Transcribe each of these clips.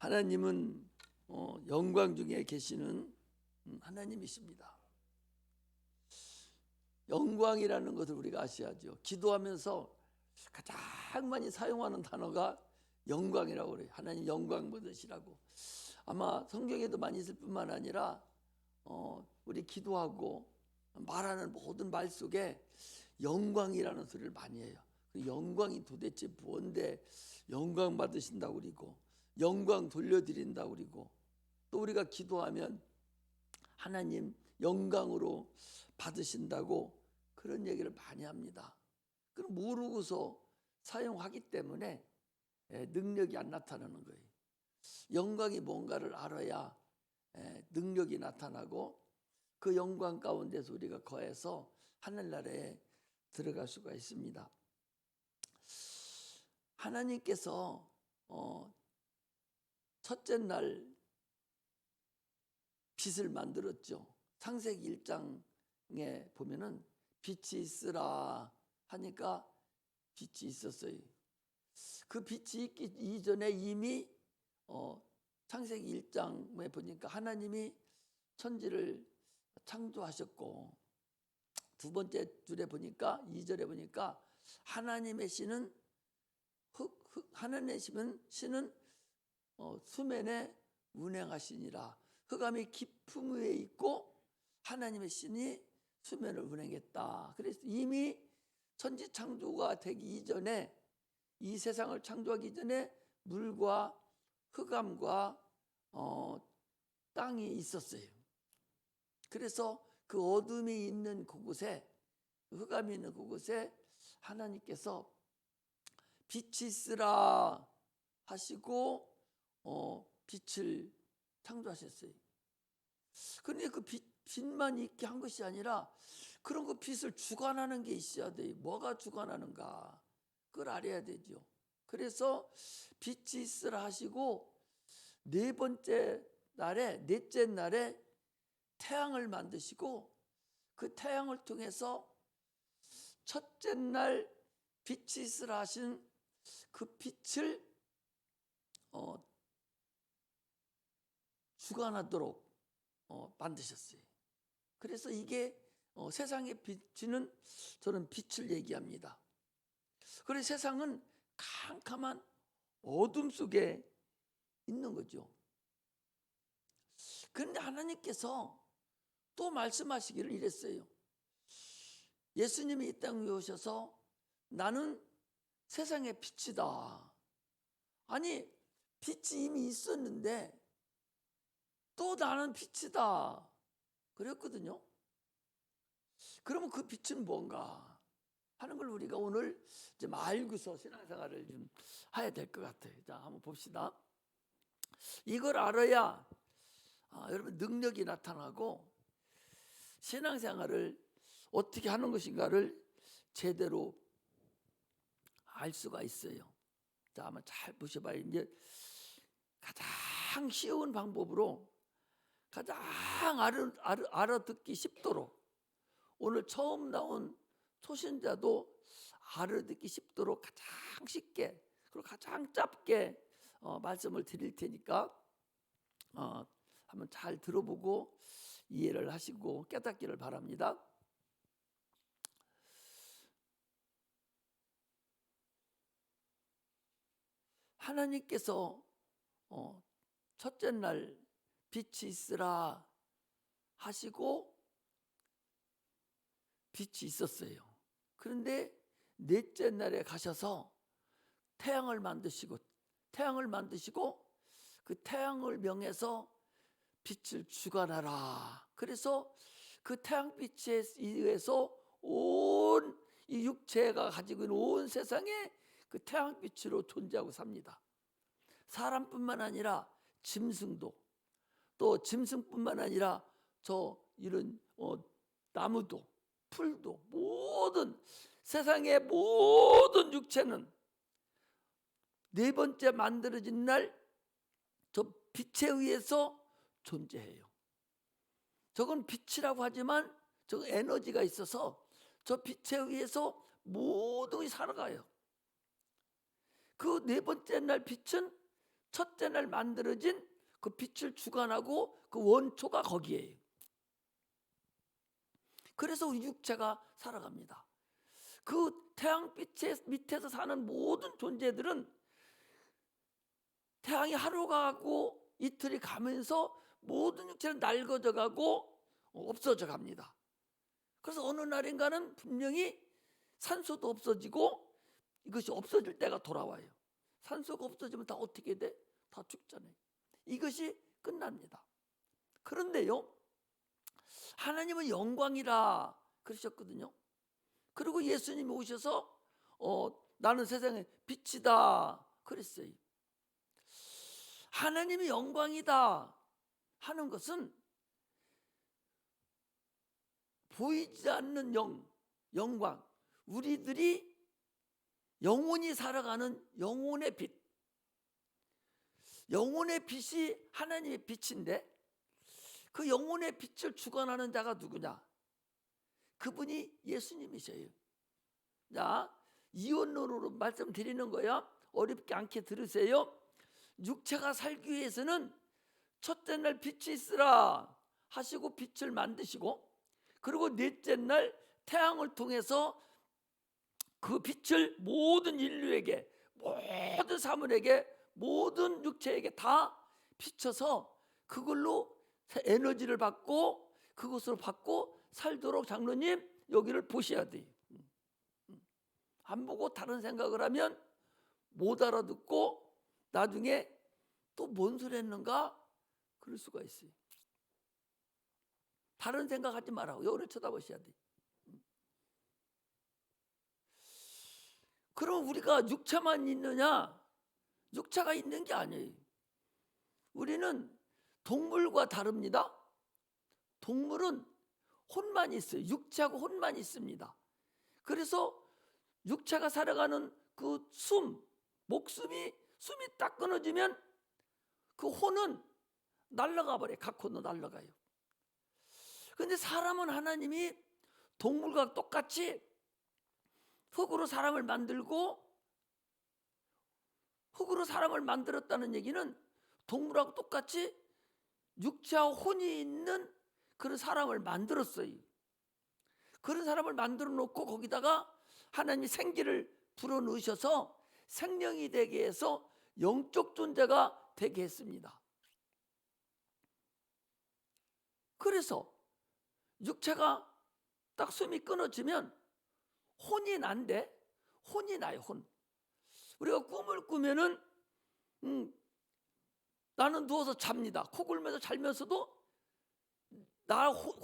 하나님은 영광 중에 계시는 하나님이십니다. 영광이라는 것을 우리가 아셔야죠. 기도하면서 가장 많이 사용하는 단어가 영광이라고 그래요. 하나님 영광 받으시라고. 아마 성경에도 많이 있을 뿐만 아니라 우리 기도하고 말하는 모든 말 속에 영광이라는 소리를 많이 해요. 그 영광이 도대체 뭔데 영광 받으신다고 그러고 영광 돌려드린다고 그러고 또 우리가 기도하면 하나님 영광으로 받으신다고 그런 얘기를 많이 합니다. 그럼 모르고서 사용하기 때문에 능력이 안 나타나는 거예요. 영광이 뭔가를 알아야 능력이 나타나고 그 영광 가운데서 우리가 거해서 하늘나라에 들어갈 수가 있습니다. 하나님께서 첫째 날 빛을 만들었죠. 창세기 1장에 보면은 빛이 있으라 하니까 빛이 있었어요. 그 빛이 있기 이전에 이미 창세기 1장에 보니까 하나님이 천지를 창조하셨고, 두 번째 줄에 보니까 2절에 보니까 하나님의 신은 하나님의 신은 수면에 운행하시니라. 흑암이 깊음 위에 있고 하나님의 신이 수면을 운행했다. 그래서 이미 천지 창조가 되기 이전에, 이 세상을 창조하기 전에 물과 흑암과 땅이 있었어요. 그래서 그 어둠이 있는 그곳에, 흑암이 있는 그곳에 하나님께서 빛이 있으라 하시고 빛을 창조하셨어요. 그런데 그 빛만 있게 한 것이 아니라 그런 그 빛을 주관하는 게 있어야 돼요. 뭐가 주관하는가 그걸 알아야 되죠. 그래서 빛이 있으라 하시고 넷째 날에 태양을 만드시고 그 태양을 통해서 첫째 날 빛이 있으라 하신 그 빛을 주관하도록 만드셨어요. 그래서 이게 세상에 비치는 저는 빛을 얘기합니다. 그래서 세상은 캄캄한 어둠 속에 있는 거죠. 그런데 하나님께서 또 말씀하시기를 이랬어요. 예수님이 이 땅에 오셔서 나는 세상의 빛이다. 아니, 빛이 이미 있었는데 또 나는 빛이다 그랬거든요. 그러면 그 빛은 뭔가 하는 걸 우리가 오늘 좀 알고서 신앙생활을 좀 해야 될 것 같아요. 자, 한번 봅시다. 이걸 알아야 여러분 능력이 나타나고 신앙생활을 어떻게 하는 것인가를 제대로 알 수가 있어요. 자, 한번 잘 보셔봐요. 이제 가장 쉬운 방법으로 가장 알아듣기 쉽도록, 오늘 처음 나온 초신자도 알아듣기 쉽도록 가장 쉽게 그리고 가장 짧게 말씀을 드릴 테니까 한번 잘 들어보고 이해를 하시고 깨닫기를 바랍니다. 하나님께서 첫째 날 빛이 있으라 하시고 빛이 있었어요. 그런데 넷째 날에 가셔서 태양을 만드시고 그 태양을 명해서 빛을 주관하라. 그래서 그 태양빛에 의해서 온 이 육체가 가지고 있는 온 세상에 그 태양빛으로 존재하고 삽니다. 사람뿐만 아니라 짐승도, 또 짐승뿐만 아니라 이런 나무도, 풀도, 모든 세상의 모든 육체는 네 번째 만들어진 날 저 빛에 의해서 존재해요. 저건 빛이라고 하지만 저 에너지가 있어서 저 빛에 의해서 모든 것이 살아가요. 그 네 번째 날 빛은 첫째 날 만들어진 그 빛을 주관하고 그 원초가 거기에요. 그래서 우리 육체가 살아갑니다. 그 태양빛 밑에서 사는 모든 존재들은 태양이 하루가 가고 이틀이 가면서 모든 육체는 낡아져 가고 없어져 갑니다. 그래서 어느 날인가는 분명히 산소도 없어지고 이것이 없어질 때가 돌아와요. 산소가 없어지면 다 어떻게 돼? 다 죽잖아요. 이것이 끝납니다. 그런데요, 하나님은 영광이라 그러셨거든요. 그리고 예수님이 오셔서 나는 세상의 빛이다 그랬어요. 하나님이 영광이다 하는 것은 보이지 않는 영광, 우리들이 영원히 살아가는 영혼의 빛, 영혼의 빛이 하나님의 빛인데 그 영혼의 빛을 주관하는 자가 누구냐? 그분이 예수님이셔요. 자, 이원론으로 말씀드리는 거야. 어렵지 않게 들으세요. 육체가 살기 위해서는 첫째 날 빛이 있으라 하시고 빛을 만드시고, 그리고 넷째 날 태양을 통해서 그 빛을 모든 인류에게, 모든 사물에게, 모든 육체에게 다 비춰서 그걸로 에너지를 받고 그것으로 받고 살도록 장로님 여기를 보셔야 돼요. 안 보고 다른 생각을 하면 못 알아듣고 나중에 또 뭔 소리 했는가 그럴 수가 있어요. 다른 생각하지 말라고 여기를 쳐다보셔야 돼요. 그럼 우리가 육체만 있느냐? 육체가 있는 게 아니에요. 우리는 동물과 다릅니다. 동물은 혼만 있어요. 육체하고 혼만 있습니다. 그래서 육체가 살아가는 그 목숨이 숨이 딱 끊어지면 그 혼은 날아가 버려요. 각 혼은 날아가요. 그런데 사람은 하나님이 동물과 똑같이 흙으로 사람을 만들고, 흙으로 사람을 만들었다는 얘기는 동물하고 똑같이 육체와 혼이 있는 그런 사람을 만들었어요. 그런 사람을 만들어 놓고 거기다가 하나님이 생기를 불어넣으셔서 생명이 되게 해서 영적 존재가 되게 했습니다. 그래서 육체가 딱 숨이 끊어지면 혼이 난데, 혼이 나요. 혼. 우리가 꿈을 꾸면은 나는 누워서 잡니다. 코 골면서 자면서도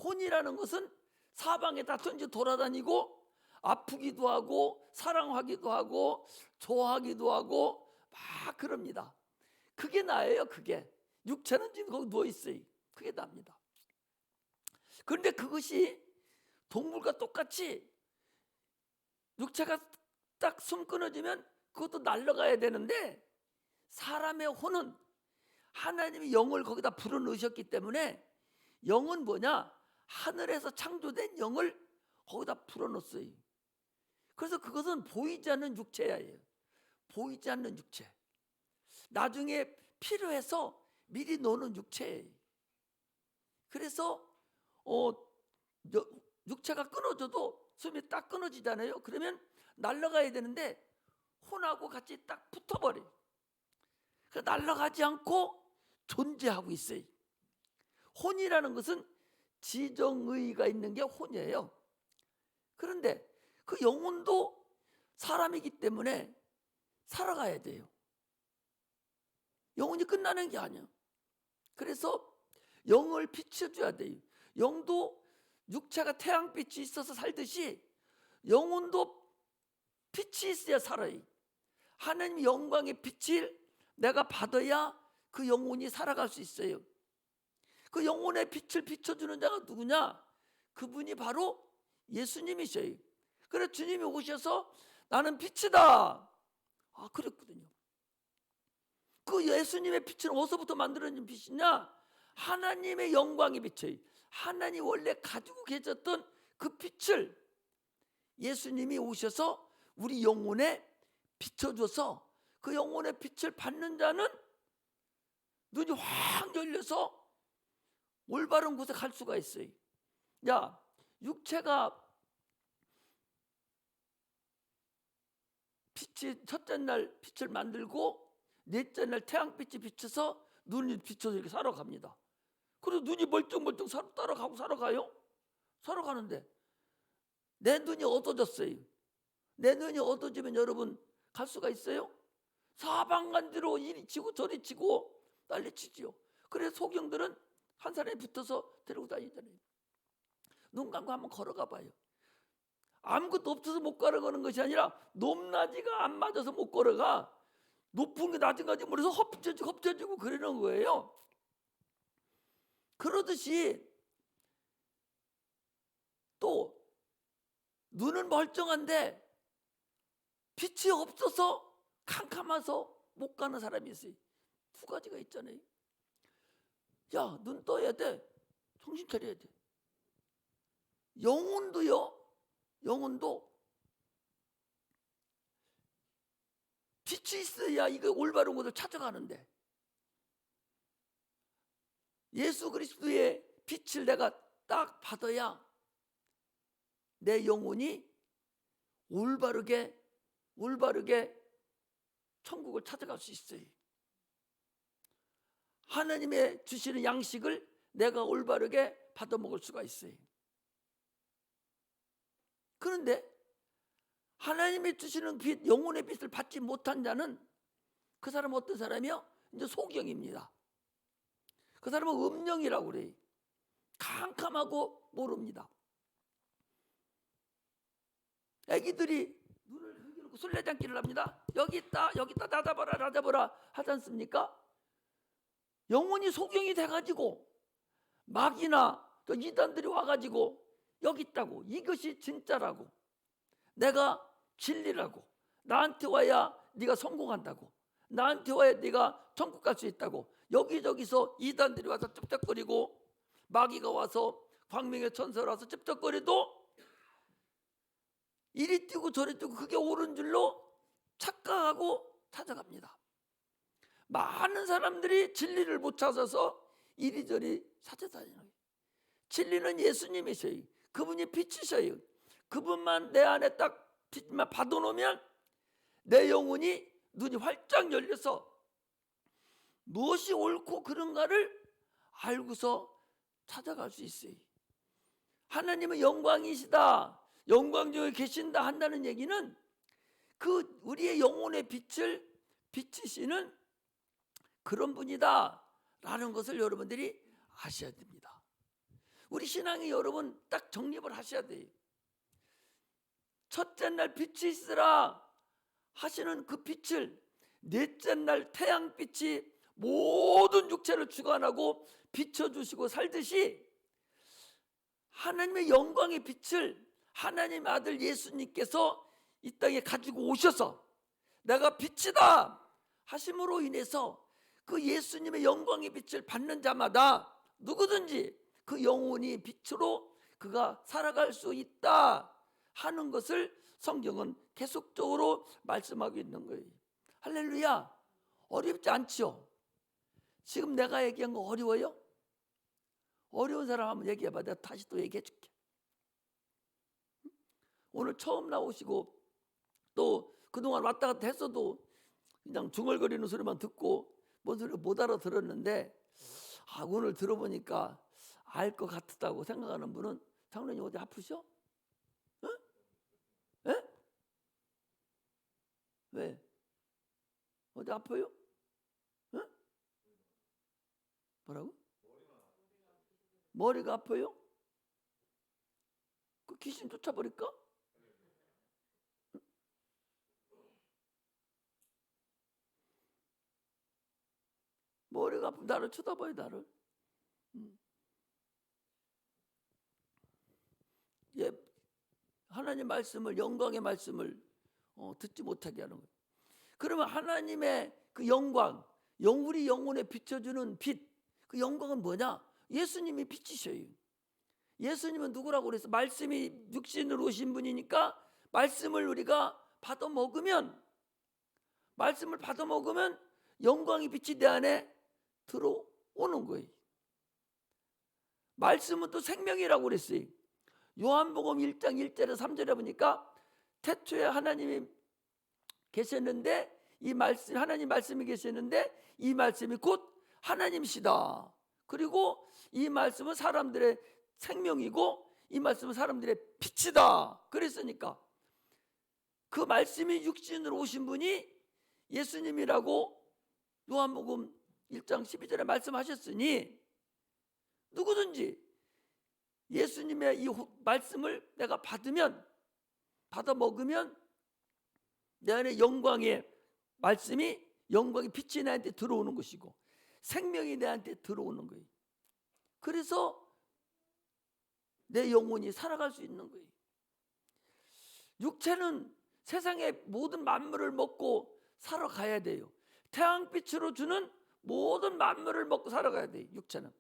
혼이라는 것은 사방에 다 던져 돌아다니고 아프기도 하고 사랑하기도 하고 좋아하기도 하고 막 그럽니다. 그게 나예요. 그게 육체는 지금 거기 누워 있어요. 그게 납니다. 그런데 그것이 동물과 똑같이 육체가 딱 숨 끊어지면 그것도 날아가야 되는데, 사람의 혼은 하나님이 영을 거기다 불어넣으셨기 때문에, 영은 뭐냐? 하늘에서 창조된 영을 거기다 불어넣었어요. 그래서 그것은 보이지 않는 육체예요. 보이지 않는 육체. 나중에 필요해서 미리 노는 육체예요. 그래서 육체가 끊어져도 숨이 딱 끊어지잖아요. 그러면 날아가야 되는데 혼하고 같이 딱 붙어버려요. 그래서 날아가지 않고 존재하고 있어요. 혼이라는 것은 지정의가 있는 게 혼이에요. 그런데 그 영혼도 사람이기 때문에 살아가야 돼요. 영혼이 끝나는 게 아니에요. 그래서 영을 비춰줘야 돼요. 영도 육체가 태양빛이 있어서 살듯이 영혼도 빛이 있어야 살아요. 하나님 영광의 빛을 내가 받아야 그 영혼이 살아갈 수 있어요. 그 영혼의 빛을 비춰주는 자가 누구냐? 그분이 바로 예수님이셔요. 그래서 주님이 오셔서 나는 빛이다 그랬거든요. 그 예수님의 빛은 어디서부터 만들어진 빛이냐? 하나님의 영광의 빛이에요. 하나님 원래 가지고 계셨던 그 빛을 예수님이 오셔서 우리 영혼에 비춰줘서 그 영혼의 빛을 받는 자는 눈이 확 열려서 올바른 곳에 갈 수가 있어요. 야, 육체가 빛이 첫째 날 빛을 만들고 넷째 날 태양빛이 비쳐서 눈이 비쳐서 이렇게 살아갑니다. 그래서 눈이 멀쩡멀쩡 살아가요. 살아가는데 내 눈이 어두워졌어요. 내 눈이 어두워지면 여러분 갈 수가 있어요? 사방간지로 이리 치고 저리 치고 난리치지요. 그래서 소경들은 한 사람이 붙어서 데리고 다니잖아요. 눈 감고 한번 걸어가 봐요. 아무것도 없어서 못 걸어가는 것이 아니라 높낮이가 안 맞아서 못 걸어가. 높은 게 낮은 건지 모르서 헛젖지고 그러는 거예요. 그러듯이 또 눈은 멀쩡한데 빛이 없어서 캄캄해서 못 가는 사람이 있어요. 두 가지가 있잖아요. 야, 눈 떠야 돼. 정신 차려야 돼. 영혼도 빛이 있어야 이거 올바른 곳을 찾아가는데, 예수 그리스도의 빛을 내가 딱 받아야 내 영혼이 올바르게 천국을 찾아갈 수 있어요. 하나님의 주시는 양식을 내가 올바르게 받아 먹을 수가 있어요. 그런데 하나님이 주시는 빛, 영혼의 빛을 받지 못한 자는 그 사람은 어떤 사람이요? 이제 소경입니다. 그 사람은 음령이라고 그래요. 캄캄하고 모릅니다. 애기들이 눈을 흔들고 술래잡기를 합니다. 여기 있다 찾아보라 하지 않습니까? 영혼이 소경이 돼가지고 마귀나 이단들이 와가지고 여기 있다고, 이것이 진짜라고, 내가 진리라고, 나한테 와야 네가 성공한다고, 나한테 와야 네가 천국 갈 수 있다고, 여기저기서 이단들이 와서 찝쩍거리고 마귀가 와서 광명의 천사가 와서 찝쩍거려도 이리 뛰고 저리 뛰고 그게 옳은 줄로 착각하고 찾아갑니다. 많은 사람들이 진리를 못 찾아서 이리저리 찾아다니는 거예요. 진리는 예수님이셔요. 그분이 빛이셔요. 그분만 내 안에 딱 빛만 받아놓으면 내 영혼이 눈이 활짝 열려서 무엇이 옳고 그른가를 알고서 찾아갈 수 있어요. 하나님은 영광이시다, 영광 중에 계신다 한다는 얘기는 그 우리의 영혼의 빛을 비치시는 그런 분이다 라는 것을 여러분들이 아셔야 됩니다. 우리 신앙이 여러분 딱 정립을 하셔야 돼요. 첫째 날 빛이 있으라 하시는 그 빛을 넷째 날 태양빛이 모든 육체를 주관하고 비춰주시고 살듯이 하나님의 영광의 빛을 하나님 아들 예수님께서 이 땅에 가지고 오셔서 내가 빛이다 하심으로 인해서 그 예수님의 영광의 빛을 받는 자마다 누구든지 그 영혼이 빛으로 그가 살아갈 수 있다 하는 것을 성경은 계속적으로 말씀하고 있는 거예요. 할렐루야. 어렵지 않죠? 지금 내가 얘기한 거 어려워요? 어려운 사람 한번 얘기해봐. 내가 다시 또 얘기해 줄게. 오늘 처음 나오시고 또 그동안 왔다 갔다 했어도 그냥 중얼거리는 소리만 듣고 뭔 소리 못 알아들었는데, 오늘 들어보니까 알 것 같다고 생각하는 분은, 장로님 어디 아프셔? 어? 에? 왜? 어디 아파요? 어? 뭐라고? 머리가 아파요? 그 귀신 쫓아버릴까? 머리가 아프면 나를 쳐다봐요, 나를. 예, 하나님 말씀을, 영광의 말씀을 듣지 못하게 하는 거예요. 그러면 하나님의 그 영광, 우리 영혼에 비춰주는 빛, 그 영광은 뭐냐? 예수님이 빛이셔요. 예수님은 누구라고 그래서 말씀이 육신으로 오신 분이니까 말씀을 우리가 받아 먹으면 영광의 빛이 내 안에 들어오는 거예요. 말씀은 또 생명이라고 그랬어요. 요한복음 1장 1절에 3절에 보니까 태초에 하나님이 계셨는데 이 말씀, 하나님 말씀이 계셨는데 이 말씀이 곧 하나님이시다. 그리고 이 말씀은 사람들의 생명이고 이 말씀은 사람들의 빛이다. 그랬으니까 그 말씀이 육신으로 오신 분이 예수님이라고 요한복음 1장 12절에 말씀하셨으니 누구든지 예수님의 이 말씀을 내가 받아 먹으면 내 안에 영광의 말씀이, 영광의 빛이 나한테 들어오는 것이고 생명이 내한테 들어오는 거예요. 그래서 내 영혼이 살아갈 수 있는 거예요. 육체는 세상의 모든 만물을 먹고 살아가야 돼요. 태양빛으로 주는 모든 만물을 먹고 살아가야 돼요. 육체는.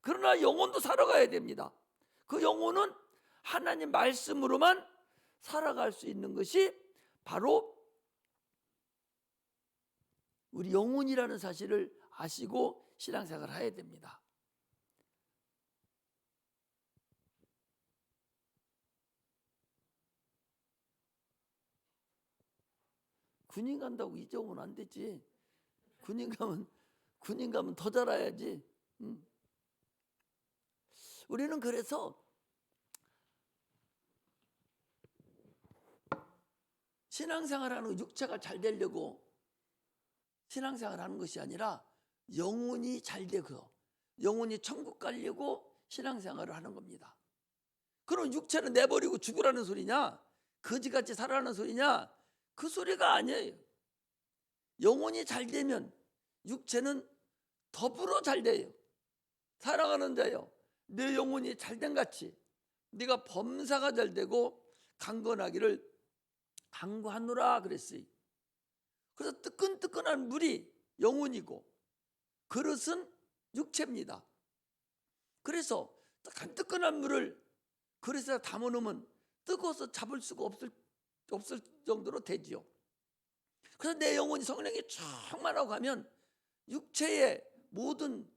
그러나 영혼도 살아가야 됩니다. 그 영혼은 하나님 말씀으로만 살아갈 수 있는 것이 바로 우리 영혼이라는 사실을 아시고 신앙생활을 해야 됩니다. 군인 간다고 잊어오면 안 되지. 군인 가면 더 잘해야지. 우리는 그래서 신앙생활하는 육체가 잘 되려고 신앙생활하는 것이 아니라 영혼이 잘 되고 영혼이 천국 가려고 신앙생활을 하는 겁니다. 그럼 육체는 내버리고 죽으라는 소리냐? 거지같이 살아라는 소리냐? 그 소리가 아니에요. 영혼이 잘 되면 육체는 더불어 잘 돼요. 살아가는 자요, 내 영혼이 잘된 같이 네가 범사가 잘 되고 강건하기를 강구하노라 그랬어요. 그래서 뜨끈뜨끈한 물이 영혼이고 그릇은 육체입니다. 그래서 뜨끈뜨끈한 물을 그릇에 담아놓으면 뜨거워서 잡을 수가 없을 정도로 되지요. 그래서 내 영혼이 성령이 충만하고 가면 육체의 모든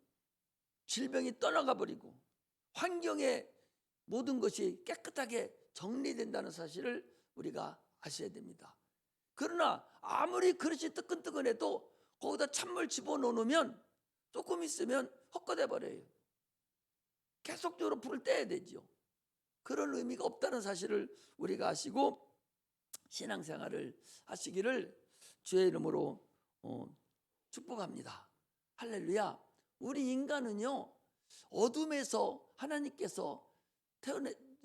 질병이 떠나가 버리고 환경의 모든 것이 깨끗하게 정리된다는 사실을 우리가 아셔야 됩니다. 그러나 아무리 그릇이 뜨끈뜨끈해도 거기다 찬물 집어넣으면 조금 있으면 헛거돼 버려요. 계속적으로 불을 떼야 되죠. 그런 의미가 없다는 사실을 우리가 아시고 신앙생활을 하시기를 주의 이름으로 축복합니다. 할렐루야. 우리 인간은요, 어둠에서 하나님께서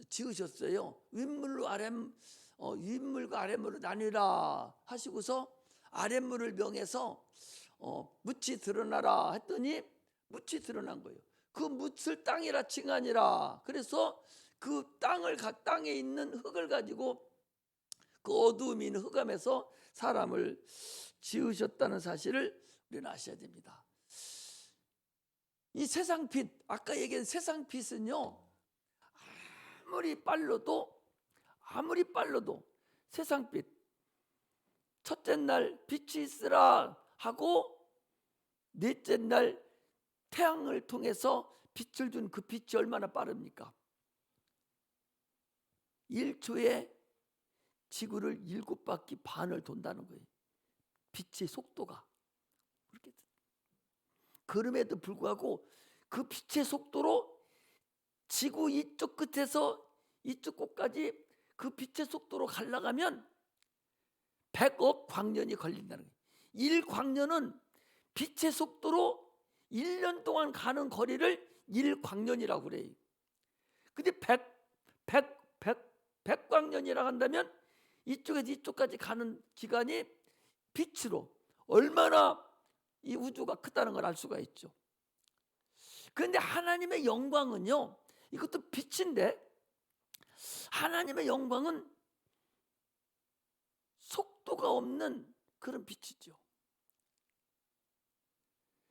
지으셨어요. 윗물과 아랫물을 나뉘라 하시고서 아랫물을 명해서 묻이 드러나라 했더니 묻이 드러난 거예요. 그 묻을 땅이라 칭하니라. 그래서 그 땅에 있는 흙을 가지고 그 어두움이 있는 흑암에서 사람을 지으셨다는 사실을 우리는 아셔야 됩니다. 이 세상 빛, 아까 얘기한 세상 빛은요, 아무리 빨라도 세상 빛, 첫째 날 빛이 있으라 하고 넷째 날 태양을 통해서 빛을 준 그 빛이 얼마나 빠릅니까? 1초에 지구를 7바퀴 반을 돈다는 거예요. 빛의 속도가. 그럼에도 불구하고 그 빛의 속도로 지구 이쪽 끝에서 이쪽 끝까지 그 빛의 속도로 가려가면 100억 광년이 걸린다는 거예요. 1광년은 빛의 속도로 1년 동안 가는 거리를 1광년이라고 그래요. 근데 100광년이라고 한다면 이쪽에서 이쪽까지 가는 기간이 빛으로 얼마나 이 우주가 크다는 걸 알 수가 있죠. 그런데 하나님의 영광은요, 이것도 빛인데 하나님의 영광은 속도가 없는 그런 빛이죠.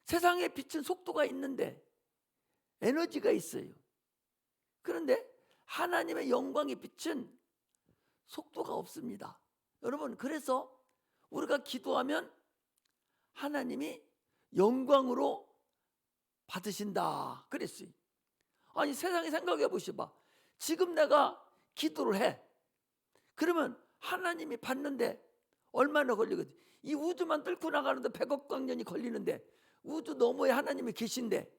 세상의 빛은 속도가 있는데 에너지가 있어요. 그런데 하나님의 영광의 빛은 속도가 없습니다. 여러분, 그래서 우리가 기도하면 하나님이 영광으로 받으신다 그랬어요. 아니 세상에 생각해 보셔봐. 지금 내가 기도를 해. 그러면 하나님이 받는데 얼마나 걸리거든. 이 우주만 뚫고 나가는데 100억 광년이 걸리는데 우주 너머에 하나님이 계신데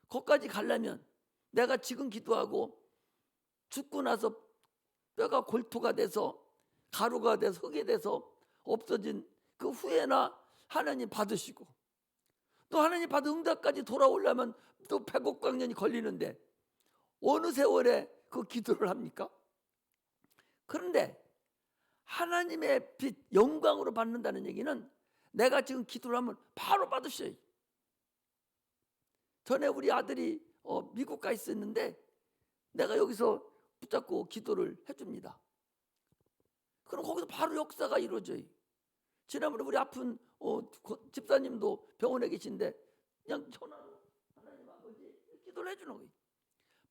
거기까지 가려면 내가 지금 기도하고 죽고 나서 뼈가 골토가 돼서 가루가 돼서 흙이 돼서 없어진 그 후에나 하나님 받으시고 또 하나님 받은 응답까지 돌아오려면 또 100억 광년이 걸리는데 어느 세월에 그 기도를 합니까? 그런데 하나님의 빛 영광으로 받는다는 얘기는 내가 지금 기도를 하면 바로 받으셔요. 전에 우리 아들이 미국 가 있었는데 내가 여기서 붙잡고 기도를 해줍니다. 그럼 거기서 바로 역사가 이루어져요. 지난번에 우리 아픈 집사님도 병원에 계신데 그냥 전화로 하나님 아버지 기도를 해주는 거예요.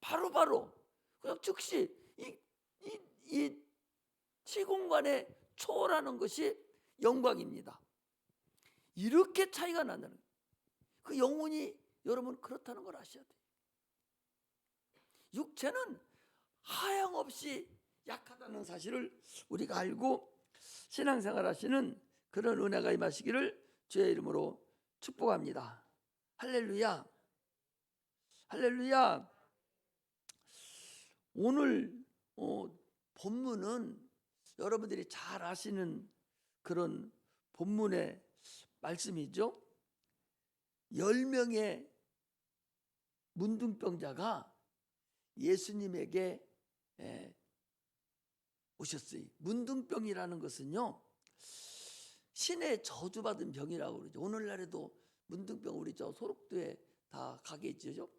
바로 그냥 즉시 이 시공간에 초월하는 것이 영광입니다. 이렇게 차이가 난다는 거예요. 그 영혼이 여러분 그렇다는 걸 아셔야 돼요. 육체는 하염없이 약하다는 사실을 우리가 알고 신앙생활 하시는 그런 은혜가 임하시기를 주의 이름으로 축복합니다. 할렐루야. 할렐루야. 오늘 본문은 여러분들이 잘 아시는 그런 본문의 말씀이죠. 10명의 문둥병자가 예수님에게 오셨어요. 문둥병이라는 것은요 신의 저주받은 병이라고 그러죠. 오늘날에도 문둥병 우리 저 소록도에 다 가 계시죠.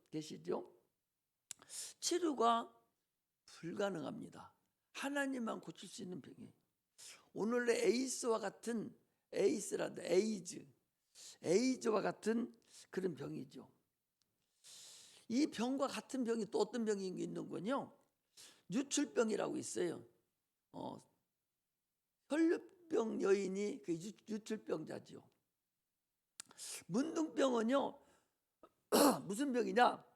치료가 불가능합니다. 하나님만 고칠 수 있는 병이에요. 오늘의 에이즈와 같은 그런 병이죠. 이 병과 같은 병이 또 어떤 병이 있는군요. 유출병이라고 있어요. 혈류병 여인이 그 유출병자죠. 문둥병은요 무슨 병이냐?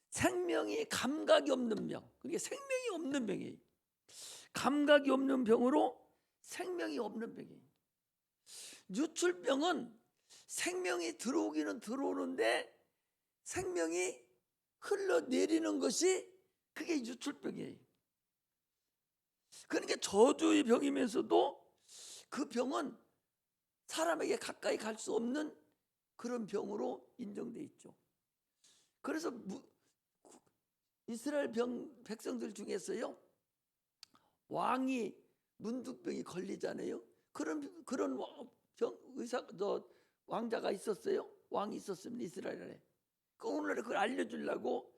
생명이 감각이 없는 병. 그게 생명이 없는 병이에요. 감각이 없는 병으로 생명이 없는 병이에요. 유출병은 생명이 들어오기는 들어오는데 생명이 흘러내리는 것이 그게 유출병이에요. 그러니까 저주의 병이면서도 그 병은 사람에게 가까이 갈 수 없는 그런 병으로 인정돼 있죠. 그래서 이스라엘 백성들 중에서요 왕이 문둥병이 걸리잖아요. 그런 왕자가 있었어요. 왕이 있었으면 이스라엘에. 오늘날에 그걸 알려주려고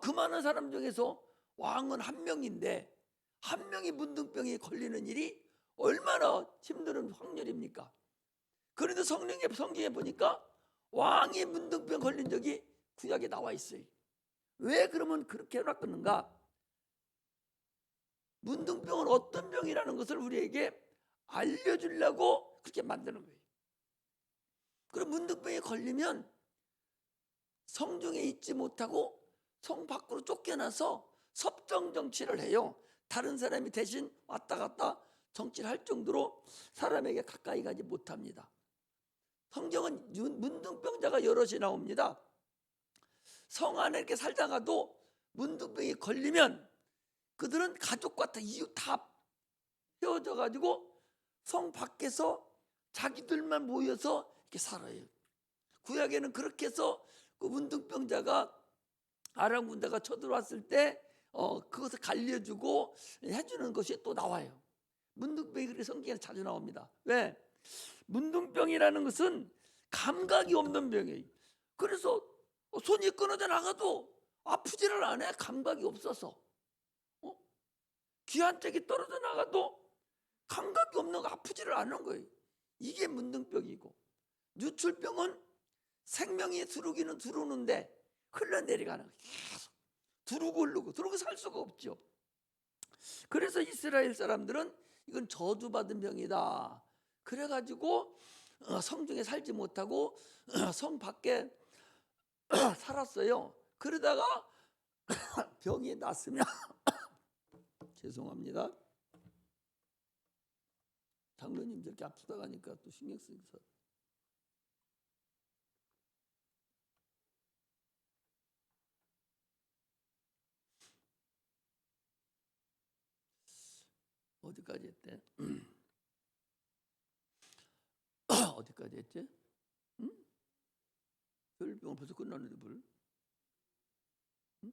그 많은 사람 중에서 왕은 한 명인데 한 명이 문둥병이 걸리는 일이 얼마나 힘든 확률입니까? 그런데 성경에 보니까 왕이 문둥병 걸린 적이 구약에 나와 있어요. 왜 그러면 그렇게 해놨는가? 문둥병은 어떤 병이라는 것을 우리에게 알려주려고 그렇게 만드는 거예요. 그럼 문둥병에 걸리면 성중에 있지 못하고 성 밖으로 쫓겨나서 섭정 정치를 해요. 다른 사람이 대신 왔다 갔다 정치를 할 정도로 사람에게 가까이 가지 못합니다. 성경은 문둥병자가 여럿이 나옵니다. 성 안에 이렇게 살다가도 문둥병이 걸리면 그들은 가족과 다 이웃 다 헤어져 가지고 성 밖에서 자기들만 모여서 이렇게 살아요. 구약에는 그렇게 해서 그 문둥병자가 아람 군대가 쳐들어왔을 때 그것을 갈려주고 해주는 것이 또 나와요. 문둥병이 그렇게 성경에 자주 나옵니다. 왜? 문둥병이라는 것은 감각이 없는 병이에요. 그래서 손이 끊어져 나가도 아프지를 않아요. 감각이 없어서. 귀 한짝이 떨어져 나가도 감각이 없는 거 아프지를 않은 거예요. 이게 문둥병이고, 유출병은 생명이 들어오기는 들어오는데 흘러내려가는 거예요. 계속 두르고 흐르고 두르고 살 수가 없죠. 그래서 이스라엘 사람들은 이건 저주받은 병이다. 그래가지고 성중에 살지 못하고 성 밖에 살았어요. 그러다가 병이 났으면 죄송합니다. 장로님 저렇게 아프다 가니까 또 신경 쓰여서 어디까지 했대? 어디까지 했지? 응? 별병 벌써 끝났는데 뭘? 응?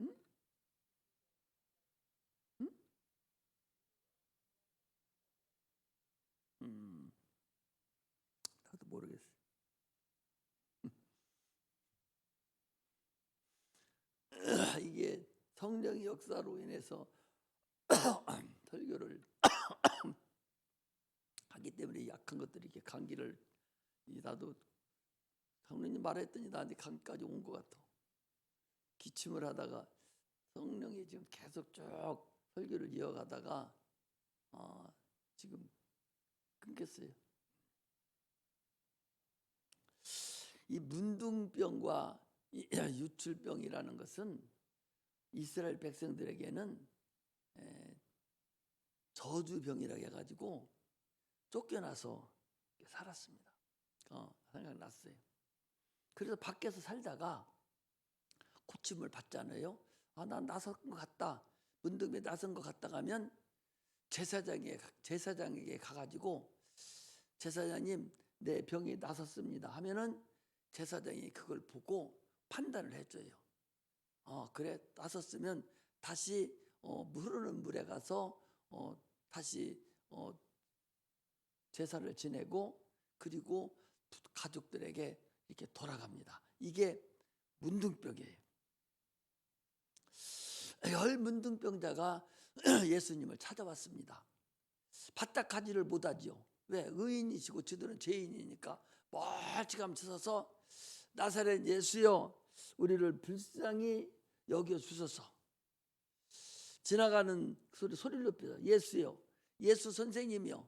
응? 응? 음, 나도 모르겠어. 이게 성령의 역사로 인해서 설교를 하기 때문에 약한 것들이 이렇게 감기를 나도 성령님 말했더니 나한테 감기까지 온 것 같아. 기침을 하다가 성령이 지금 계속 쭉 설교를 이어가다가 지금 끊겼어요. 이 문둥병과 이 유출병이라는 것은 이스라엘 백성들에게는 저주병이라고 해가지고 쫓겨나서 살았습니다. 생각났어요. 그래서 밖에서 살다가 고침을 받잖아요. 난 나선 것 같다. 문둥병에 나선 것 같다 가면 제사장에게 가가지고 제사장님 내 병이 나섰습니다 하면은 제사장이 그걸 보고 판단을 해줘요. 그래 나섰으면 다시 흐르는 물에 가서 다시 제사를 지내고 그리고 가족들에게 이렇게 돌아갑니다. 이게 문둥병이에요. 열 문둥병자가 예수님을 찾아왔습니다. 바짝 가지를 못하지요. 왜? 의인이시고 저들은 죄인이니까 멀찌감치 서서 나사렛 예수여 우리를 불쌍히 여겨주소서. 지나가는 소리를 높여서 예수여 예수 선생님이여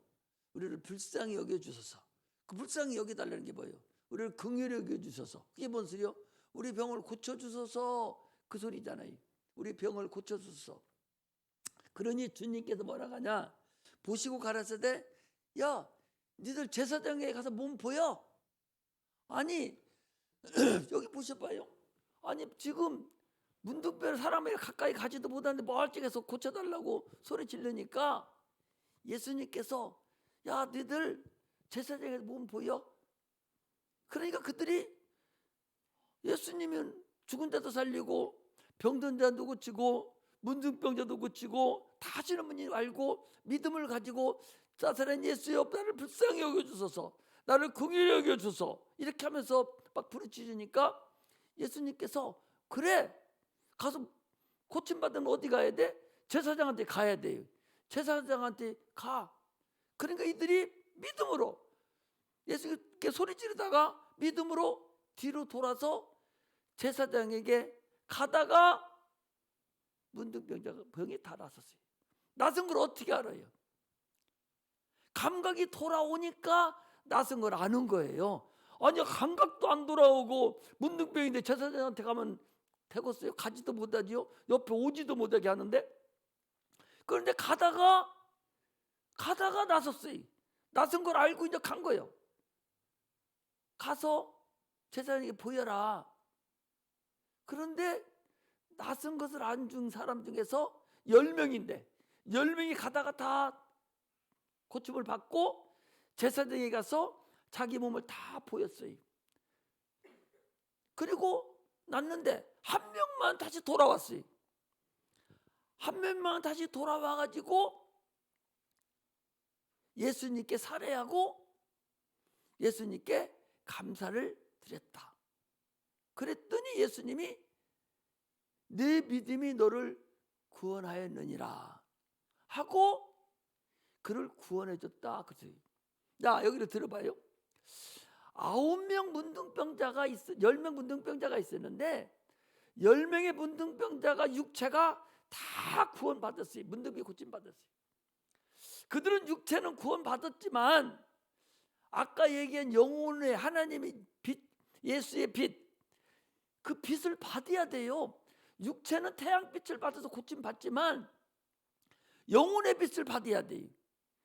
우리를 불쌍히 여겨주소서. 그 불쌍히 여겨달라는 게 뭐예요? 우리를 긍휼히 여겨주소서. 그게 뭔 소리요? 우리 병을 고쳐주소서 그 소리잖아요. 우리 병을 고쳐주소서. 그러니 주님께서 뭐라 하냐 보시고 가라사대 야 니들 제사장에 가서 몸 보여? 아니 여기 보셔봐요. 아니 지금 문둥병 사람에게 가까이 가지도 못하는데 멀찍해서 고쳐달라고 소리 지르니까 예수님께서 야 너희들 제사장에서 몸 보여? 그러니까 그들이 예수님은 죽은 자도 살리고 병든 자도 고치고 문둥병자도 고치고 다 하시는 분이 알고 믿음을 가지고 나사렛 예수여 나를 불쌍히 여겨주소서 나를 긍휼히 여겨주소서 이렇게 하면서 막 부르짖으니까 예수님께서 그래 가서 고침받으면 어디 가야 돼? 제사장한테 가야 돼요. 제사장한테 가. 그러니까 이들이 믿음으로 예수님께 소리 지르다가 믿음으로 뒤로 돌아서 제사장에게 가다가 문둥병자가 병이 다 났었어요. 나선 걸 어떻게 알아요? 감각이 돌아오니까 나선 걸 아는 거예요. 아니 감각도 안 돌아오고 문둥병인데 제사장한테 가면 되겠어요? 가지도 못하지요. 옆에 오지도 못하게 하는데 그런데 가다가 나섰어요. 나선 걸 알고 이제 간 거예요. 가서 제사장에게 보여라. 그런데 나선 것을 안 준 사람 중에서 10명인데 10명이 가다가 다 고침을 받고 제사장에 가서 자기 몸을 다 보였어요. 그리고 났는데 한 명만 다시 돌아왔어요. 한 명만 다시 돌아와가지고 예수님께 살해하고 예수님께 감사를 드렸다. 그랬더니 예수님이 내 믿음이 너를 구원하였느니라 하고 그를 구원해줬다. 자 여기를 들어봐요. 9명 문둥병자가 10명 문둥병자가 있었는데 10명의 문둥병자가 육체가 다 구원받았어요. 문둥병 고침받았어요. 그들은 육체는 구원받았지만 아까 얘기한 영혼의 하나님의 빛, 예수의 빛, 그 빛을 받아야 돼요. 육체는 태양빛을 받아서 고침받지만 영혼의 빛을 받아야 돼요.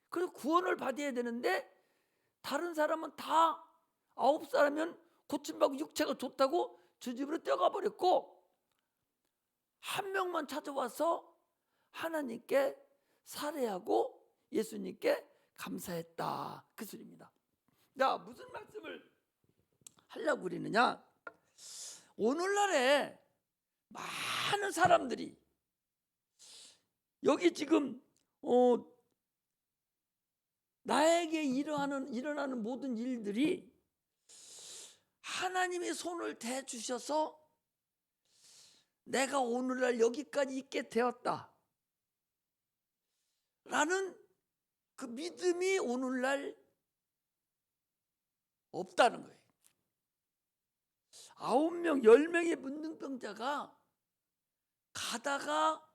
그래서 구원을 받아야 되는데 다른 사람은 다 9살이면 고침받고 육체가 좋다고 주 집으로 뛰어가 버렸고, 한 명만 찾아와서 하나님께 살해하고 예수님께 감사했다, 그 소리입니다. 자, 무슨 말씀을 하려고 그러느냐, 오늘날에 많은 사람들이 여기 지금 나에게 일어나는 모든 일들이 하나님의 손을 대주셔서 내가 오늘날 여기까지 있게 되었다 라는 그 믿음이 오늘날 없다는 거예요. 9명, 10명의 문둥병자가 가다가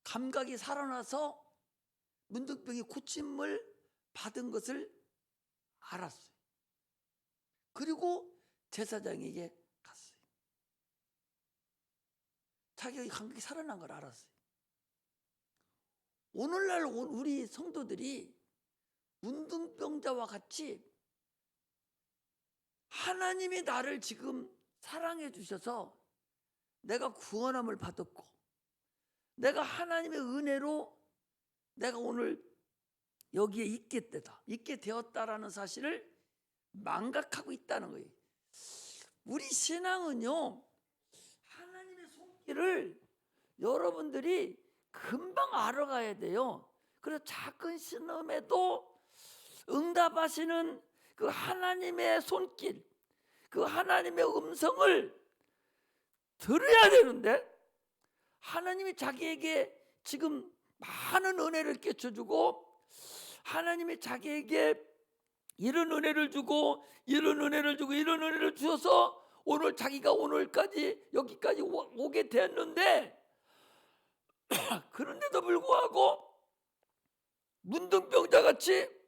감각이 살아나서 문둥병이 고침을 받은 것을 알았어요. 그리고 제사장에게 갔어요. 자기가 감각이 살아난 걸 알았어요. 오늘날 우리 성도들이 문둥병자와 같이 하나님이 나를 지금 사랑해 주셔서 내가 구원함을 받았고 내가 하나님의 은혜로 내가 오늘 여기에 있게 되었다라는 사실을 망각하고 있다는 거예요. 우리 신앙은요, 하나님의 손길을 여러분들이 금방 알아가야 돼요. 그래서 작은 신음에도 응답하시는 그 하나님의 손길, 그 하나님의 음성을 들어야 되는데, 하나님이 자기에게 지금 많은 은혜를 끼쳐주고 하나님이 자기에게 이런 은혜를 주고 이런 은혜를 주고 이런 은혜를 주셔서 오늘 자기가 오늘까지 여기까지 오게 됐는데, 그런데도 불구하고 문둥병자같이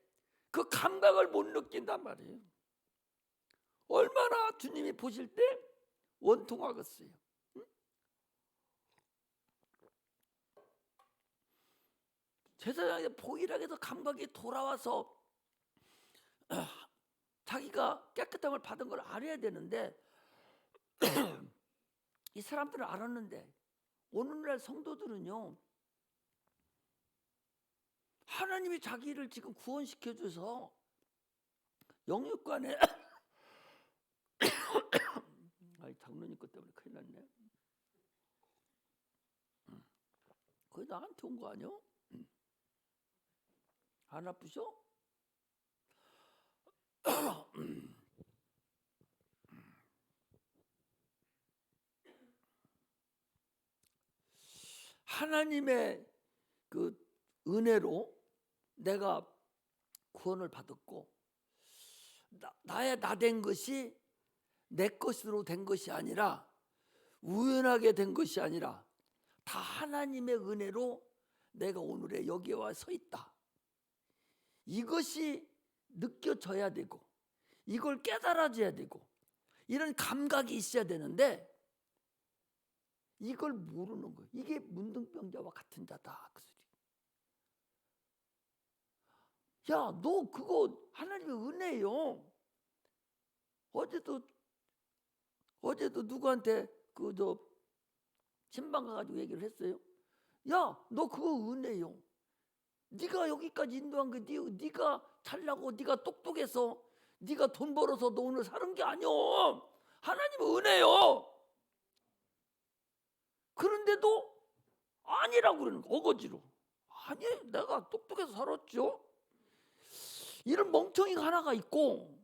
그 감각을 못 느낀단 말이에요. 얼마나 주님이 보실 때 원통하겠어요. 제사장이 보일하게 해서 감각이 돌아와서 자기가 깨끗함을 받은 걸 알아야 되는데 이 사람들은 알았는데, 오늘날 성도들은요, 하나님이 자기를 지금 구원시켜 줘서 영육간에 아이, 장로님 것 때문에 큰일 났네. 거의 나한테 온 거 아니야? 안 아프셔? 하나님의 그 은혜로 내가 구원을 받았고 나 된 것이 내 것으로 된 것이 아니라 우연하게 된 것이 아니라 다 하나님의 은혜로 내가 오늘에 여기에 와 서 있다. 이것이 느껴져야 되고 이걸 깨달아져야 되고 이런 감각이 있어야 되는데 이걸 모르는 거예요. 이게 문둥병자와 같은 자다, 그 소리. 야, 너 그거 하나님의 은혜요. 어제도 누구한테 신방 가가지고 얘기를 했어요. 야, 너 그거 은혜요. 네가 여기까지 인도한 게 네가 잘나고 네가 똑똑해서 네가 돈 벌어서 너 오늘 사는 게 아니오. 하나님의 은혜요. 그런데도 아니라고 그러는 거, 어거지로. 아니, 내가 똑똑해서 살았죠. 이런 멍청이가 하나가 있고,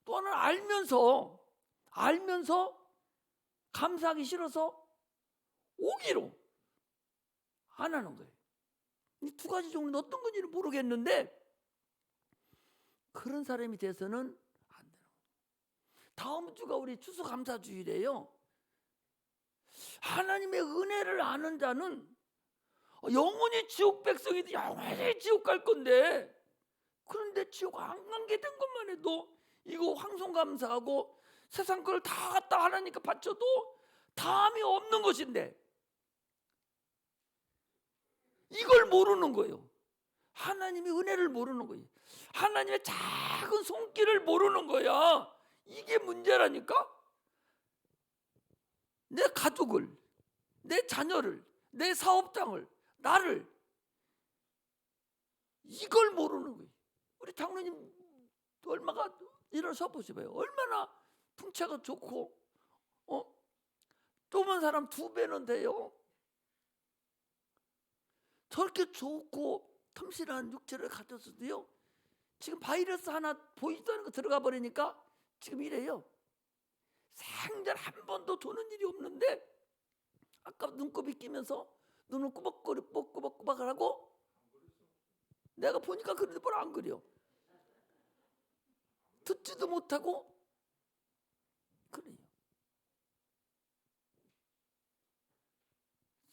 또 하나는 알면서 감사하기 싫어서 오기로 안 하는 거예요. 이 두 가지 종류는 어떤 건지는 모르겠는데 그런 사람이 돼서는 안 되는 거예요. 다음 주가 우리 추수감사주일이에요. 하나님의 은혜를 아는 자는 영원히 지옥 백성이지 영원히 지옥 갈 건데 그런데 지옥 안 가게 된 것만 해도 이거 황송감사하고 세상 걸 다 갖다 하나님께 바쳐도 다음이 없는 것인데 이걸 모르는 거예요. 하나님의 은혜를 모르는 거예요. 하나님의 작은 손길을 모르는 거야. 이게 문제라니까. 내 가족을, 내 자녀를, 내 사업장을, 나를, 이걸 모르는 거예요. 우리 장로님 얼마나 일어서 보시봐요. 얼마나 풍채가 좋고 좁은 사람 2배는 돼요. 저렇게 좋고 틈실한 육체를 가졌어도요, 지금 바이러스 하나 보이지도 않는 거 들어가 버리니까 지금 이래요. 생전 한 번도 도는 일이 없는데 아까 눈곱이 끼면서 눈을 꾸벅꾸벅꾸벅꾸벅 하고, 내가 보니까 그런데 뭘 안 그려. 듣지도 못하고 그래요.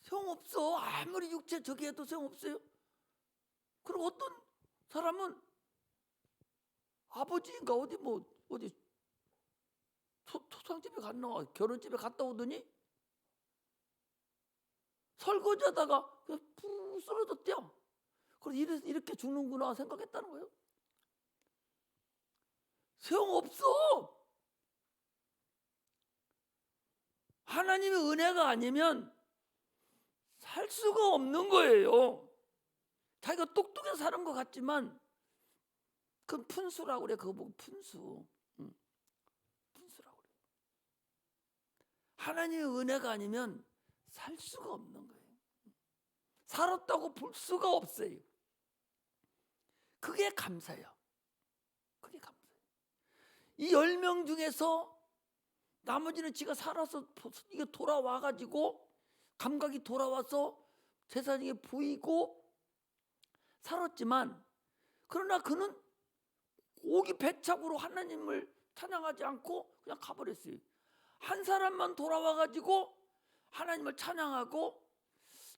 소용없어. 아무리 육체 저기 해도 소용없어요. 그리고 어떤 사람은 아버지인가 어디 토상집에 갔나 결혼집에 갔다 오더니 설거지하다가 그냥 푹 쓰러졌대요. 그래서 이렇게 죽는구나 생각했다는 거예요. 소용없어. 하나님의 은혜가 아니면 살 수가 없는 거예요. 자기가 똑똑해서 사는 것 같지만 그건 푼수라고 그래. 그거 보고 푼수. 푼수라고 그래. 하나님의 은혜가 아니면 살 수가 없는 거예요. 살았다고 볼 수가 없어요. 그게 감사예요. 그게 감사예요. 이 10명 중에서 나머지는 지가 살아서 이게 돌아와가지고 감각이 돌아와서 세상에 보이고 살았지만, 그러나 그는 오기배착으로 하나님을 찬양하지 않고 그냥 가버렸어요. 한 사람만 돌아와가지고 하나님을 찬양하고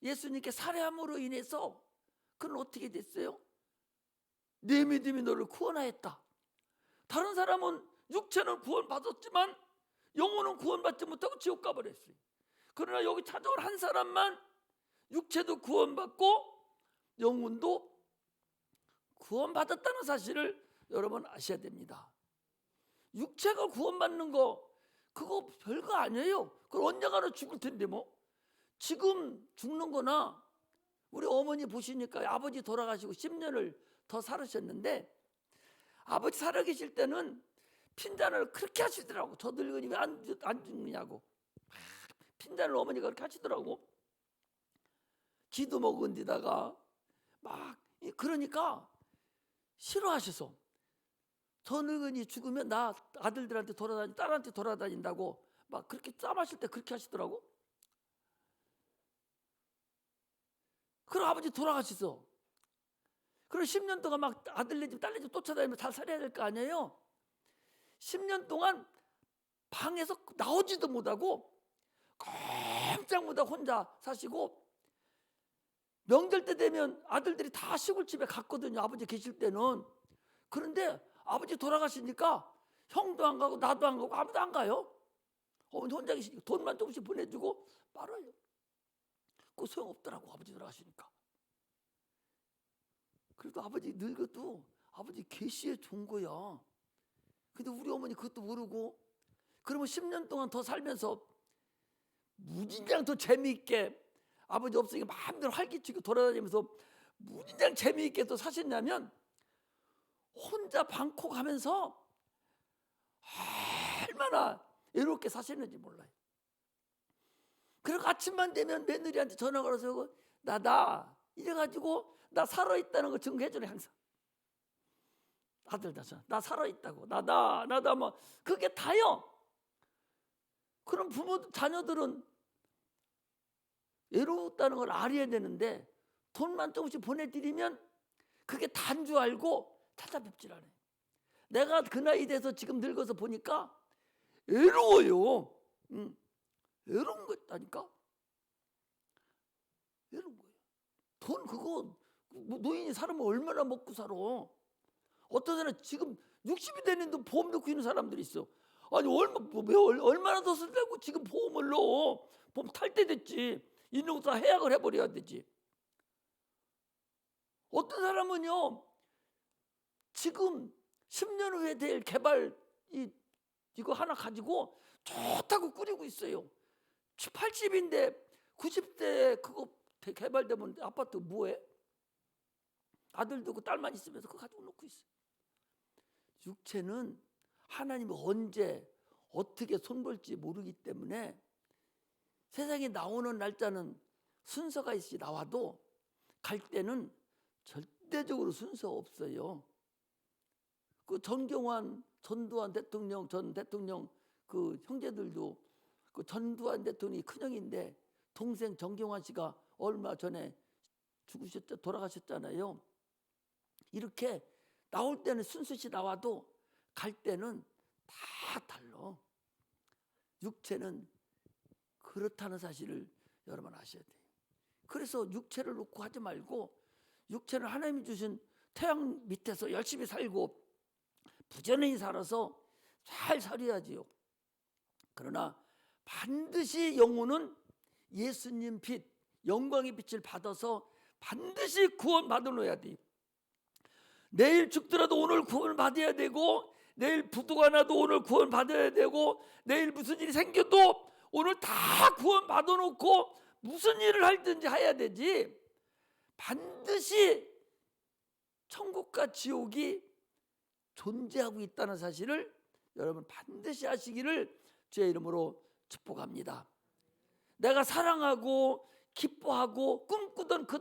예수님께 살해함으로 인해서 그는 어떻게 됐어요? 내 믿음이 너를 구원하였다. 다른 사람은 육체는 구원받았지만 영혼은 구원받지 못하고 지옥 가버렸어요. 그러나 여기 찾아온 한 사람만 육체도 구원받고 영혼도 구원받았다는 사실을 여러분 아셔야 됩니다. 육체가 구원받는 거 그거 별거 아니에요. 그걸 언젠가는 죽을 텐데 뭐. 지금 죽는 거나, 우리 어머니 보시니까 아버지 돌아가시고 10년을 더 살으셨는데, 아버지 살아계실 때는 핀잔을 그렇게 하시더라고. 저 늙은이 왜 안 죽느냐고. 핀잔을 어머니가 그렇게 하시더라고. 기도 먹은 데다가 막, 그러니까 싫어하셔서, 저 늙은이 죽으면 나 아들들한테 딸한테 돌아다닌다고 막 그렇게 싸마실 때 그렇게 하시더라고. 그럼 아버지 돌아가셨어. 그럼 10년 동안 막 아들네 집 딸네 집 쫓아다니면서 잘 살아야 될 거 아니에요. 10년 동안 방에서 나오지도 못하고 꼼짝 못하고 혼자 사시고, 명절 때 되면 아들들이 다 시골집에 갔거든요. 아버지 계실 때는. 그런데 아버지 돌아가시니까 형도 안 가고 나도 안 가고 아무도 안 가요. 어머니 혼자 계시니까 돈만 조금씩 보내주고 말아요. 그거 소용없더라고, 아버지 돌아가시니까. 그래도 아버지 늙어도 아버지 계시에 좋은 거야. 근데 우리 어머니 그것도 모르고, 그러면 10년 동안 더 살면서 무진장 더 재미있게 아버지 없으니까 마음대로 활기치고 돌아다니면서 무진장 재미있게 또 사셨냐면, 혼자 방콕 가면서 얼마나 외롭게 사셨는지 몰라요. 그리고 아침만 되면 며느리한테 전화 걸어서 나다 이래가지고 나 살아있다는 거 증거해줘요. 항상 아들 나 살아있다고, 나다 뭐 그게 다요. 그럼 자녀들은 외롭다는 걸 알아야 되는데, 돈만 조금씩 보내드리면 그게 다인 줄 알고 찾아뵙질 않아요. 내가 그 나이 돼서 지금 늙어서 보니까 외로워요. 외로운 거다니까. 외로운 거예요. 돈 그거 노인이 살면 얼마나 먹고 살아. 어떤 사람은 지금 60이 됐는데 보험 넣고 있는 사람들이 있어. 아니 얼마나 더 쓰려고 지금 보험을 넣어. 보험 탈 때 됐지. 있는 거 다 해약을 해버려야 되지. 어떤 사람은요 지금 10년 후에 될 개발 이거 하나 가지고 좋다고 꾸리고 있어요. 80인데 90대 그거 개발되면 아파트 뭐해? 아들도 그 딸만 있으면서 그거 가지고 놓고 있어. 육체는 하나님이 언제 어떻게 손볼지 모르기 때문에 세상에 나오는 날짜는 순서가 있이 나와도 갈 때는 절대적으로 순서 없어요. 그 전두환 대통령 전 대통령 그 형제들도 그 전두환 대통령이 큰형인데 동생 정경환 씨가 얼마 전에 돌아가셨잖아요. 이렇게 나올 때는 순수시 나와도 갈 때는 다 달라. 육체는 그렇다는 사실을 여러분 아셔야 돼요. 그래서 육체를 놓고 하지 말고 육체는 하나님이 주신 태양 밑에서 열심히 살고 부지런히 살아서 잘 살아야지요. 그러나 반드시 영혼은 예수님 빛, 영광의 빛을 받아서 반드시 구원 받아놓아야 돼. 내일 죽더라도 오늘 구원 받아야 되고, 내일 부도가 나도 오늘 구원 받아야 되고, 내일 무슨 일이 생겨도 오늘 다 구원 받아놓고 무슨 일을 할든지 해야 되지. 반드시 천국과 지옥이 존재하고 있다는 사실을 여러분 반드시 아시기를 주의 이름으로 축복합니다. 내가 사랑하고 기뻐하고 꿈꾸던 그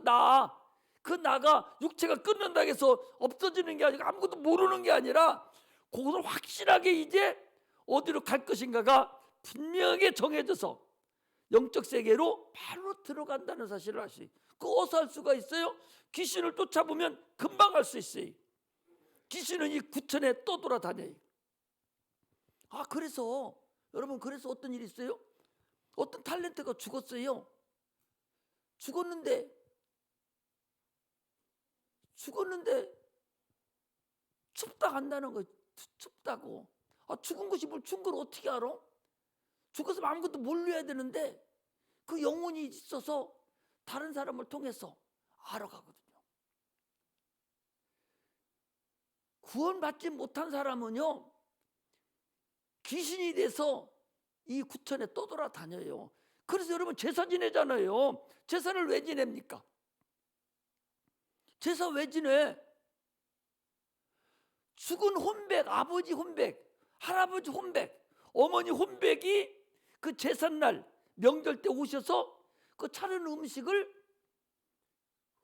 나가 육체가 끊는다고 해서 없어지는 게 아니고 아무것도 모르는 게 아니라 그것을 확실하게 이제 어디로 갈 것인가가 분명하게 정해져서 영적 세계로 바로 들어간다는 사실을 아시죠. 그 어디서 할 수가 있어요? 귀신을 쫓아보면 금방 할 수 있어요. 귀신은 이 구천에 떠돌아다녀요. 그래서 여러분 그래서 어떤 일이 있어요? 어떤 탤런트가 죽었어요. 죽었는데 춥다 간다는 거예요. 춥다고. 죽은 것이 뭘 죽은 걸 어떻게 알아? 죽었으면 아무것도 몰라야 되는데 그 영혼이 있어서 다른 사람을 통해서 알아가거든요. 구원받지 못한 사람은요 귀신이 돼서 이 구천에 떠돌아다녀요. 그래서 여러분 제사 지내잖아요. 제사를 왜 지냅니까? 제사 왜 지내? 죽은 혼백, 아버지 혼백, 할아버지 혼백, 어머니 혼백이 그 제삿날 명절 때 오셔서 그 차린 음식을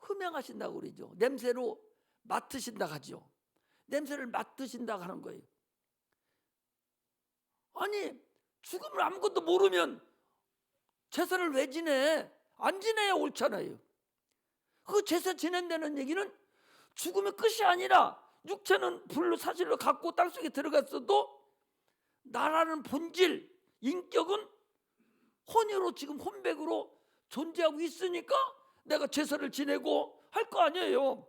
흠양하신다고 그러죠. 냄새로 맡으신다고 하죠. 냄새를 맡으신다고 하는 거예요. 아니 죽음을 아무것도 모르면 제사를 왜 지내? 안 지내야 옳잖아요. 그 제사 지낸다는 얘기는 죽음의 끝이 아니라 육체는 불로 사실로 갖고 땅속에 들어갔어도 나라는 본질, 인격은 혼으로 지금 혼백으로 존재하고 있으니까 내가 제사를 지내고 할 거 아니에요.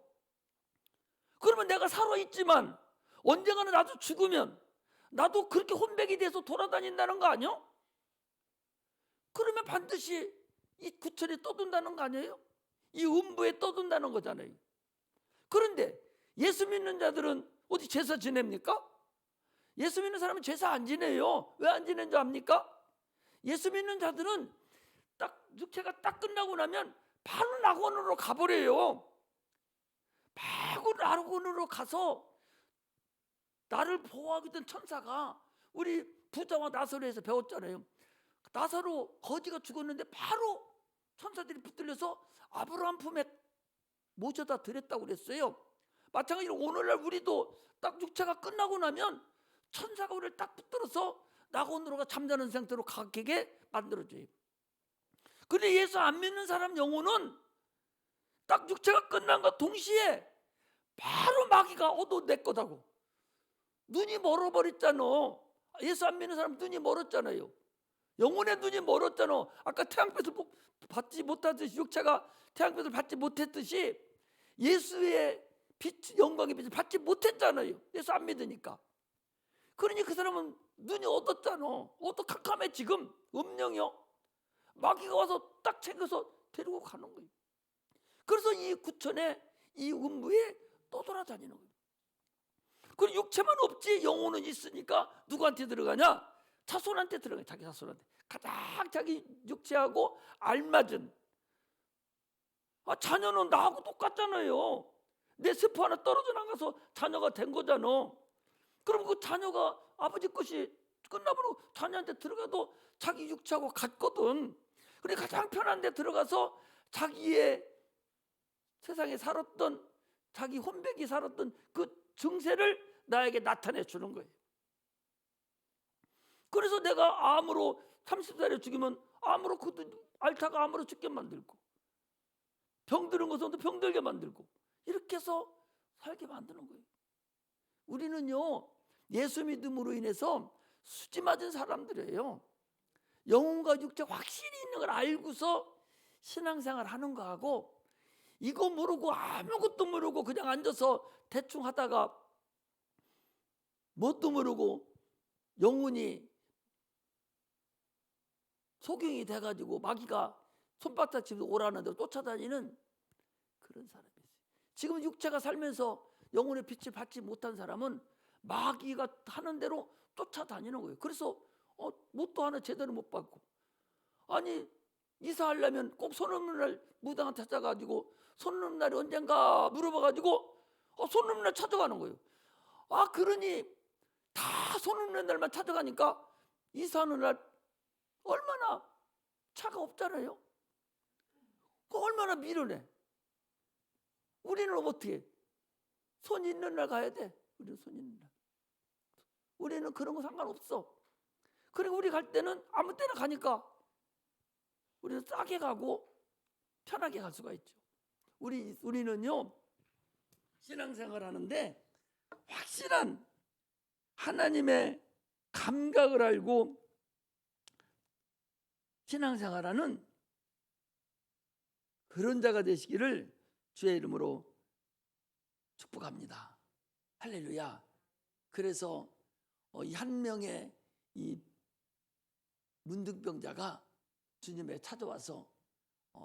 그러면 내가 살아있지만 언젠가는 나도 죽으면 나도 그렇게 혼백이 돼서 돌아다닌다는 거 아니에요? 그러면 반드시 이 구천에 떠든다는 거 아니에요? 이 음부에 떠든다는 거잖아요. 그런데 예수 믿는 자들은 어디 제사 지냅니까? 예수 믿는 사람은 제사 안 지내요. 왜 안 지내는 줄 압니까? 예수 믿는 자들은 딱 육체가 딱 끝나고 나면 바로 낙원으로 가버려요. 바로 낙원으로 가서 나를 보호하거든 천사가. 우리 부자와 나사로에서 배웠잖아요. 나사로 거지가 죽었는데 바로 천사들이 붙들려서 아브라함 품에 모셔다 드렸다고 그랬어요. 마찬가지로 오늘날 우리도 딱 육체가 끝나고 나면 천사가 우리를 딱 붙들어서 낙원으로 잠자는 상태로 가게 만들어줘요. 그런데 예수 안 믿는 사람 영혼은 딱 육체가 끝난 것 동시에 바로 마귀가 너 내 거다고. 눈이 멀어버렸잖아. 예수 안 믿는 사람 눈이 멀었잖아요. 영혼의 눈이 멀었잖아. 아까 태양빛을 받지 못하듯이 육체가 태양빛을 받지 못했듯이 예수의 영광의 빛을 받지 못했잖아요. 예수 안 믿으니까. 그러니 그 사람은 눈이 어둡잖아. 캄캄해 지금. 음령이요. 마귀가 와서 딱 챙겨서 데리고 가는 거예요. 그래서 이 구천에 이 음부에 떠돌아다니는 거예요. 그리고 육체만 없지 영혼은 있으니까 누구한테 들어가냐? 자손한테 들어가요. 자기 자손한테. 가장 자기 육체하고 알맞은. 자녀는 나하고 똑같잖아요. 내 세포 하나 떨어져 나가서 자녀가 된 거잖아. 그럼 그 자녀가 아버지 것이 끝나버리고 자녀한테 들어가도 자기 육체하고 같거든. 그래 가장 편한 데 들어가서 자기의 세상에 살았던 자기 혼백이 살았던 그 증세를 나에게 나타내 주는 거예요. 그래서 내가 암으로 30살에 죽이면 암으로 앓다가 암으로 죽게 만들고, 병드는 것은 병들게 만들고, 이렇게 해서 살게 만드는 거예요. 우리는요 예수 믿음으로 인해서 수지 맞은 사람들이에요. 영혼과 육체 확실히 있는 걸 알고서 신앙생활 하는 거하고, 이거 모르고 아무것도 모르고 그냥 앉아서 대충 하다가 뭣도 모르고 영혼이 소경이 돼가지고 마귀가 손바닥 치면서 오라는 대로 쫓아다니는 그런 사람이 있어요. 지금 육체가 살면서 영혼의 빛을 받지 못한 사람은 마귀가 하는 대로 쫓아다니는 거예요. 그래서 뭣도 하나 제대로 못 받고, 아니 이사하려면 꼭 손 없는 날 무당 찾아가지고 손 없는 날이 언젠가 물어봐가지고 손 없는 날 찾아가는 거예요. 그러니 다 손 없는 날만 찾아가니까 이사하는 날 얼마나 차가 없잖아요. 얼마나 미련해. 우리는 어떻게 손 있는 날 가야 돼. 우리는 손 있는 날. 우리는 그런 거 상관없어. 그리고 우리 갈 때는 아무 때나 가니까 우리는 싸게 가고 편하게 갈 수가 있죠. 우리는요 신앙생활 하는데 확실한 하나님의 감각을 알고 신앙생활하는 그런 자가 되시기를 주의 이름으로 축복합니다. 할렐루야. 그래서 이 한 명의 이 문둥병자가 주님에 찾아와서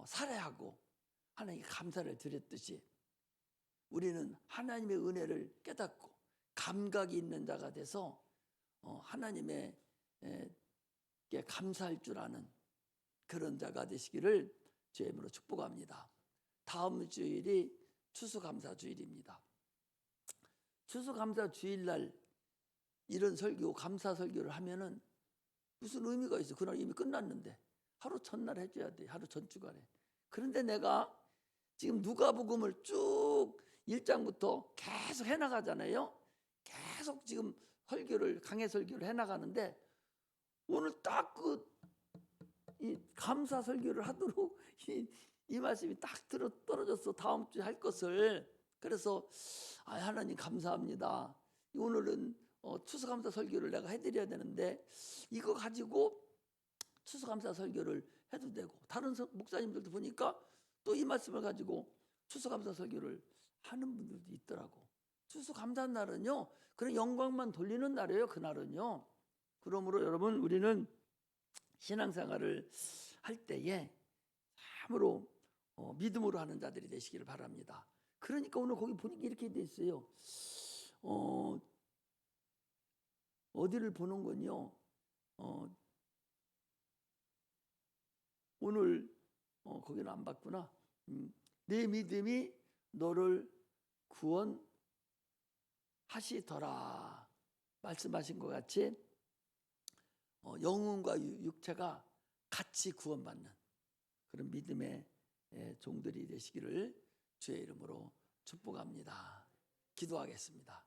살해하고 하나님께 감사를 드렸듯이, 우리는 하나님의 은혜를 깨닫고 감각이 있는 자가 돼서 하나님의 감사할 줄 아는 그런 자가 되시기를 주의 이름으로 축복합니다. 다음 주일이 추수감사주일입니다. 추수감사주일날 이런 설교, 감사 설교를 하면은 무슨 의미가 있어? 그날 이미 끝났는데 하루 첫날 해줘야 돼. 하루 전주간에. 그런데 내가 지금 누가복음을 쭉 1장부터 계속 해나가잖아요. 계속 지금 설교를, 강해 설교를 해나가는데 오늘 딱 이 감사 설교를 하도록 이 말씀이 딱 떨어졌어. 다음 주에 할 것을. 그래서 하나님 감사합니다. 오늘은 추수감사 설교를 내가 해드려야 되는데 이거 가지고 추수감사 설교를 해도 되고, 다른 목사님들도 보니까 또 이 말씀을 가지고 추수감사 설교를 하는 분들도 있더라고. 추수감사 날은요 그런 영광만 돌리는 날이에요. 그날은요. 그러므로 여러분, 우리는 신앙생활을 할 때에 참으로 믿음으로 하는 자들이 되시기를 바랍니다. 그러니까 오늘 거기 보니까 이렇게 돼 있어요. 어디를 보는 건요. 오늘 거기는 안 봤구나. 내 믿음이 너를 구원하시더라 말씀하신 것 같이 영혼과 육체가 같이 구원받는 그런 믿음의 종들이 되시기를 주의 이름으로 축복합니다. 기도하겠습니다.